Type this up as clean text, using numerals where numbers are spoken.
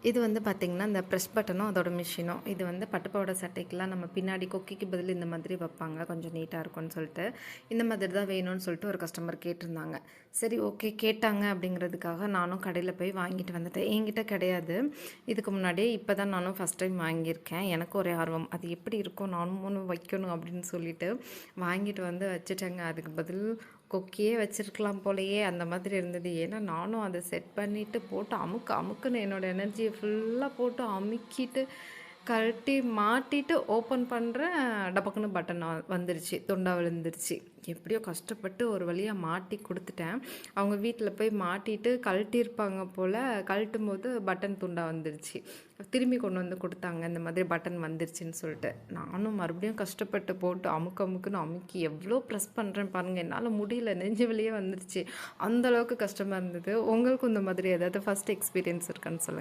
இது வந்து பார்த்திங்கன்னா, இந்த ப்ரெஸ் பட்டனும் அதோட மிஷினும். இது வந்து பட்டுப்பாவாடை சட்டைக்கெலாம் நம்ம பின்னாடி கொக்கிக்கு பதில் இந்த மாதிரி வைப்பாங்க. கொஞ்சம் நீட்டாக இருக்கும்னு சொல்லிட்டு. இந்த மாதிரி தான் வேணும்னு சொல்லிட்டு ஒரு கஸ்டமர் கேட்டிருந்தாங்க. சரி ஓகே கேட்டாங்க அப்படிங்கிறதுக்காக நானும் கடையில் போய் வாங்கிட்டு வந்துட்டேன். என்கிட்ட கிடையாது. இதுக்கு முன்னாடியே இப்போ தான் நானும் ஃபஸ்ட் டைம் வாங்கியிருக்கேன். எனக்கு ஒரே ஆர்வம். அது எப்படி இருக்கும் நானும் ஒன்று வைக்கணும் அப்படின்னு சொல்லிட்டு வாங்கிட்டு வந்து வச்சுட்டேங்க. அதுக்கு பதில் கொக்கியே வச்சுருக்கலாம் போலயே அந்த மாதிரி இருந்தது. ஏன்னா நானும் அதை செட் பண்ணிவிட்டு போட்டு அமுக்குன்னு என்னோடய எனர்ஜியை ஃபுல்லாக போட்டு அமுக்கிட்டு கழட்டி மாட்டிட்டு ஓப்பன் பண்ணுறேன். டபக்குன்னு பட்டன் வந்துருச்சு, துண்டா விழுந்துருச்சு. எப்படியோ கஷ்டப்பட்டு ஒரு வழியாக மாட்டி கொடுத்துட்டேன். அவங்க வீட்டில் போய் மாட்டிட்டு கழட்டியிருப்பாங்க போல். கழட்டும் போது பட்டன் துண்டா வந்துருச்சு. திரும்பி கொண்டு வந்து கொடுத்தாங்க, இந்த மாதிரி பட்டன் வந்துருச்சுன்னு சொல்லிட்டு. நானும் மறுபடியும் கஷ்டப்பட்டு போட்டு அமுக்குன்னு அமுக்கி எவ்வளோ ப்ரெஸ் பண்ணுறேன் பாருங்கள். என்னால் முடியல, நெஞ்சு வலியே வந்துருச்சு. அந்தளவுக்கு கஷ்டமாக இருந்தது. உங்களுக்கும் இந்த மாதிரி ஏதாவது ஃபஸ்ட் எக்ஸ்பீரியன்ஸ் இருக்கான்னு சொல்லுங்கள்.